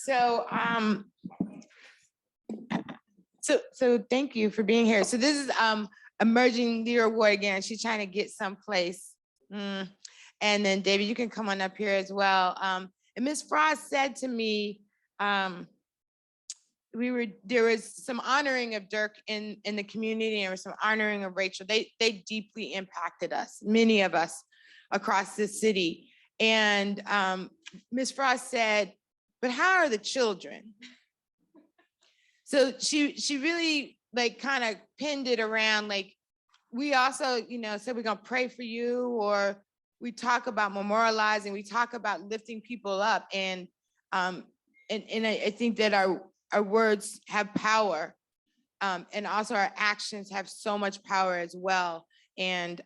So, so thank you for being here. So this is Emerging Leader Award again. She's trying to get someplace. And then David, you can come on up here as well. And Ms. Frost said to me, there was some honoring of Dirk in the community, and there was some honoring of Rachel. They deeply impacted us, many of us across the city. And Ms. Frost said, but how are the children? So she really like kind of pinned it around, like, we also, said we're gonna pray for you, or we talk about memorializing, we talk about lifting people up. And I think that our words have power, and also our actions have so much power as well. And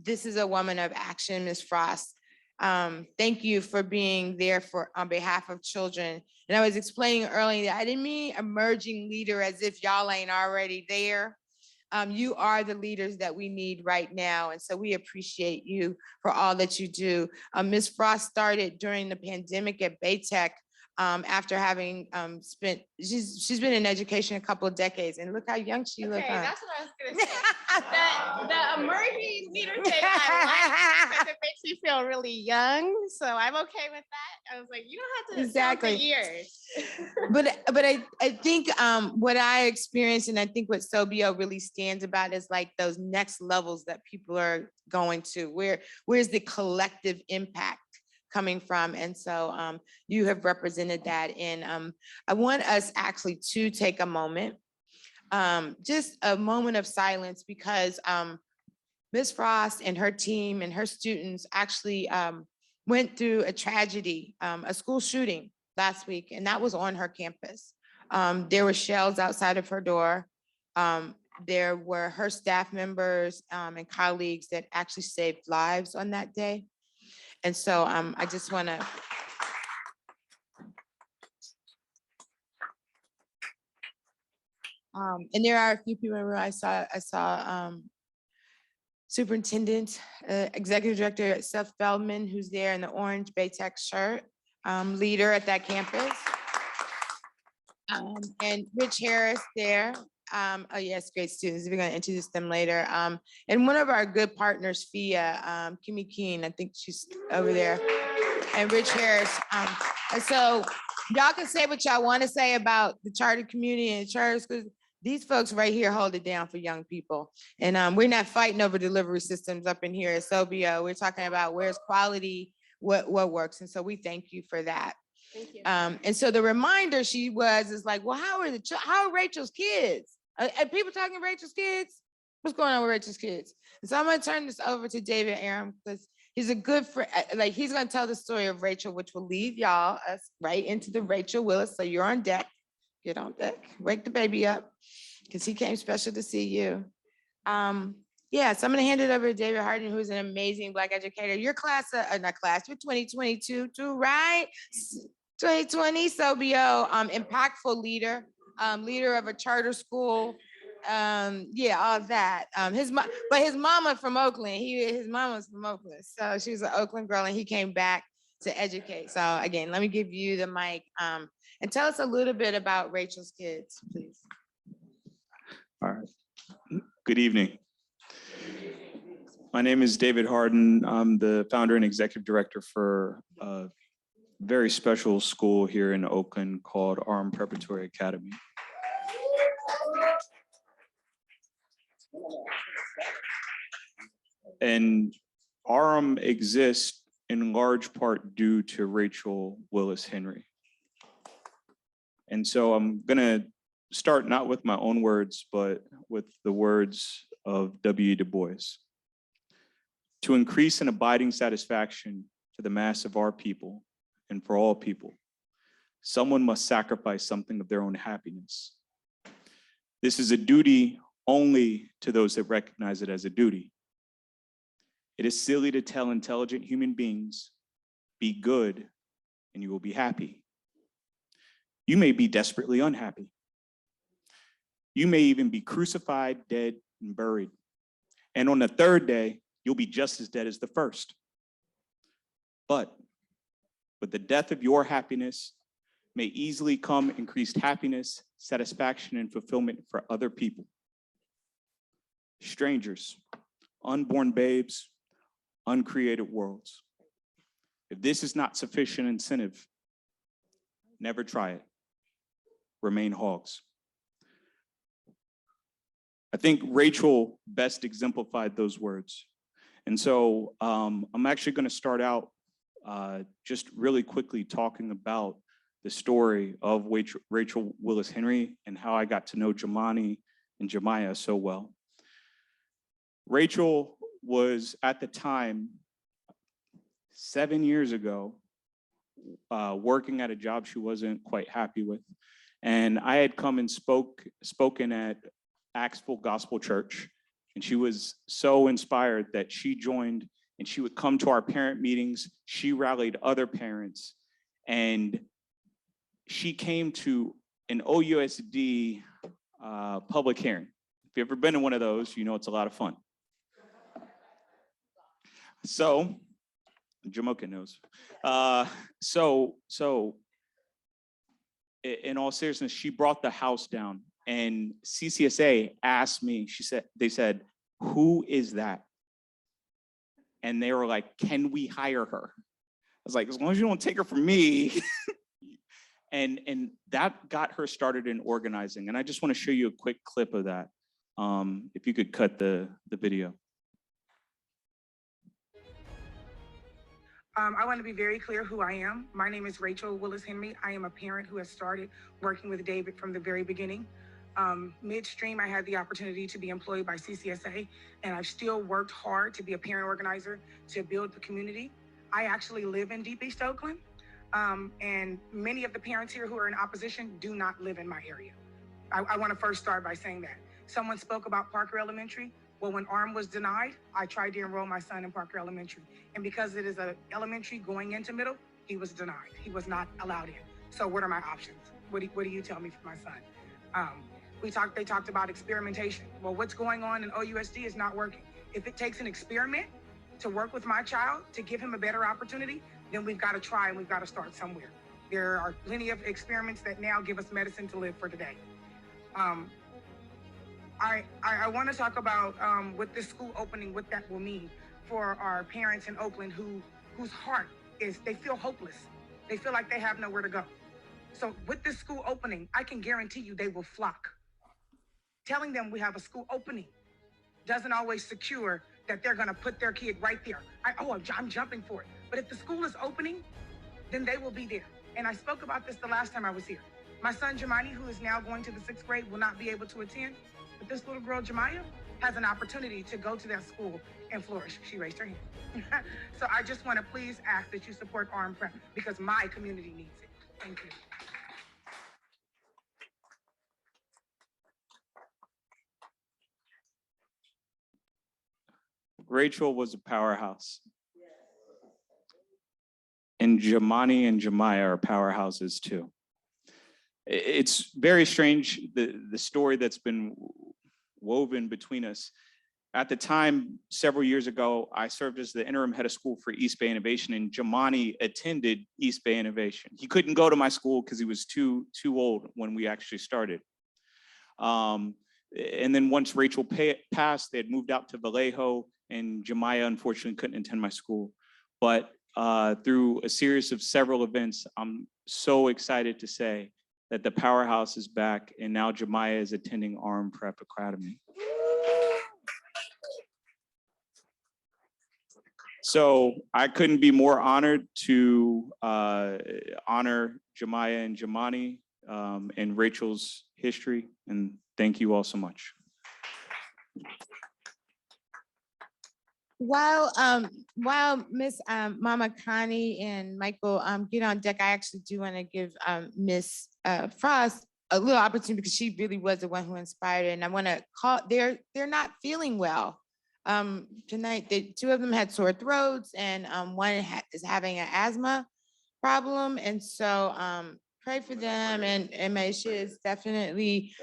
this is a woman of action, Ms. Frost. Thank you for being there on behalf of children. And I was explaining earlier that I didn't mean emerging leader as if y'all ain't already there. You are the leaders that we need right now. And so we appreciate you for all that you do. Ms. Frost started during the pandemic at Baytech, after having spent, she's been in education a couple of decades, and look how young she looks. Okay, that's what I was gonna say. the emerging leader thing I like, because it makes me feel really young. So I'm okay with that. I was like, you don't have to exactly count the years. but I think what I experienced, and I think what SoBEO really stands about, is like those next levels that people are going to. Where's the collective impact coming from? And so you have represented that. And I want us actually to take a moment, just a moment of silence, because Ms. Frost and her team and her students actually went through a tragedy, a school shooting last week, and that was on her campus. There were shells outside of her door. There were her staff members and colleagues that actually saved lives on that day. And so I just want to. And there are a few people I saw Superintendent, Executive Director Seth Feldman, who's there in the orange Baytech shirt, leader at that campus. And Rich Harris there. Oh yes, great students. We're going to introduce them later. And one of our good partners, Fia, Kimmy Keen, I think she's over there, and Rich Harris. And so y'all can say what y'all want to say about the charter community and charter schools. These folks right here hold it down for young people. And we're not fighting over delivery systems up in here at SoBEO. We're talking about where's quality, what works. And so we thank you for that. Thank you. And so the reminder is like, well, how are Rachel's kids? Are people talking Rachel's kids? What's going on with Rachel's kids? And so I'm going to turn this over to David Aram, because he's a good friend. Like, he's going to tell the story of Rachel, which will lead y'all us right into the Rachel Willis. So you're on deck. Get on deck. Wake the baby up, because he came special to see you. Yeah, so I'm going to hand it over to David Hardin, who's an amazing Black educator. Your class, not class, you're 2022 too, right? 2020 SoBEO, impactful leader, leader of a charter school. Yeah, all that. But his mama from Oakland. His mama's from Oakland, so she was an Oakland girl, and he came back to educate. So again, let me give you the mic, and tell us a little bit about Rachel's kids, please. All right. Good evening. My name is David Hardin. I'm the founder and executive director for a very special school here in Oakland called Arm Preparatory Academy. And ARM exists in large part due to Rachel Willis Henry. And so I'm gonna start not with my own words, but with the words of W. Du Bois. To increase an abiding satisfaction to the mass of our people and for all people, someone must sacrifice something of their own happiness. This is a duty only to those that recognize it as a duty. It is silly to tell intelligent human beings, be good and you will be happy. You may be desperately unhappy. You may even be crucified, dead, and buried. And on the third day, you'll be just as dead as the first. But with the death of your happiness, may easily come increased happiness, satisfaction, and fulfillment for other people. Strangers, unborn babes, uncreated worlds. If this is not sufficient incentive, never try it. Remain hogs. I think Rachel best exemplified those words. And so I'm actually going to start out just really quickly talking about the story of Rachel Willis Henry and how I got to know Jamani and Jemiah so well. Rachel was at the time, 7 years ago, working at a job she wasn't quite happy with. And I had come and spoken at Axville Gospel Church, and she was so inspired that she joined and she would come to our parent meetings. She rallied other parents, and she came to an OUSD public hearing. If you've ever been to one of those, you know it's a lot of fun. So, Jamoka knows. So in all seriousness, she brought the house down, and CCSA asked me, they said, who is that? And they were like, can we hire her? I was like, as long as you don't take her from me. and that got her started in organizing. And I just want to show you a quick clip of that. If you could cut the video. I want to be very clear who I am. My name is Rachel Willis Henry. I am a parent who has started working with David from the very beginning. Midstream, I had the opportunity to be employed by CCSA, and I've still worked hard to be a parent organizer to build the community. I actually live in Deep East Oakland, and many of the parents here who are in opposition do not live in my area. I want to first start by saying that. Someone spoke about Parker Elementary. Well, when ARM was denied, I tried to enroll my son in Parker Elementary. And because it is an elementary going into middle, he was denied. He was not allowed in. So what are my options? What do you tell me for my son? They talked about experimentation. Well, what's going on in OUSD is not working. If it takes an experiment to work with my child, to give him a better opportunity, then we've got to try and we've got to start somewhere. There are plenty of experiments that now give us medicine to live for today. I want to talk about with this school opening, what that will mean for our parents in Oakland whose heart is, they feel hopeless. They feel like they have nowhere to go. So with this school opening, I can guarantee you they will flock. Telling them we have a school opening doesn't always secure that they're going to put their kid right there. I'm jumping for it. But if the school is opening, then they will be there. And I spoke about this the last time I was here. My son, Jamani, who is now going to the 6th grade, will not be able to attend. But this little girl, Jemiah, has an opportunity to go to that school and flourish. She raised her hand. So I just want to please ask that you support ARM Prep because my community needs it. Thank you. Rachel was a powerhouse. And Jamani and Jemiah are powerhouses too. It's very strange, the story that's been woven between us. At the time, several years ago, I served as the interim head of school for East Bay Innovation, and Jamani attended East Bay Innovation. He couldn't go to my school because he was too old when we actually started. And then once Rachel passed, they had moved out to Vallejo, and Jemiah unfortunately couldn't attend my school. But through a series of several events, I'm so excited to say that the powerhouse is back, and now Jemiah is attending ARM Prep Academy. So I couldn't be more honored to honor Jemiah and Jamani and Rachel's history, and thank you all so much. While Miss Mama Connie and Michael get on deck, I actually do want to give Miss Frost a little opportunity because she really was the one who inspired it. And I want to call, they're not feeling well. Tonight, two of them had sore throats, and one is having an asthma problem. And so pray for them, and Maisha is definitely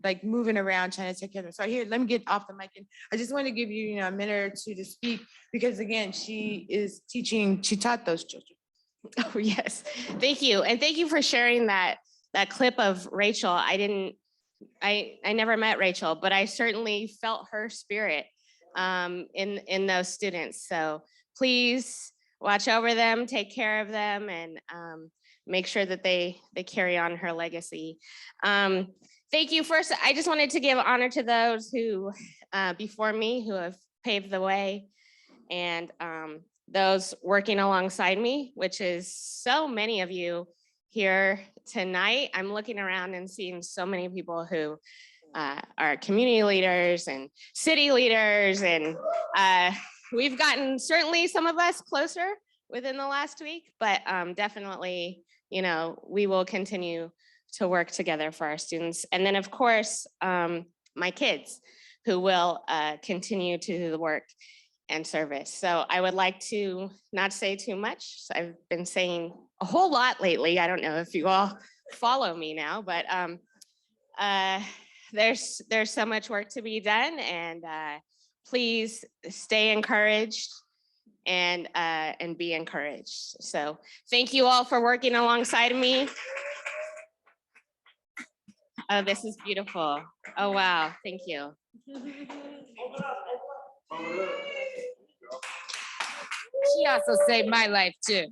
like moving around trying to take care of them. So here, let me get off the mic, and I just want to give you, a minute or two to speak, because again, she is teaching, she taught those children. Oh, yes. Thank you. And thank you for sharing that clip of Rachel. I never met Rachel, but I certainly felt her spirit in those students. So please watch over them, take care of them, and make sure that they carry on her legacy. Thank you. First, I just wanted to give honor to those who before me who have paved the way, and those working alongside me, which is so many of you here tonight. I'm looking around and seeing so many people who are community leaders and city leaders, and we've gotten, certainly some of us, closer within the last week, but definitely, you know, we will continue to work together for our students. And then of course, my kids, who will continue to do the work and service. So I would like to not say too much. I've been saying a whole lot lately. I don't know if you all follow me now, but there's so much work to be done, and please stay encouraged and be encouraged. So thank you all for working alongside me. Oh, this is beautiful. Oh, wow. Thank you. She also saved my life too.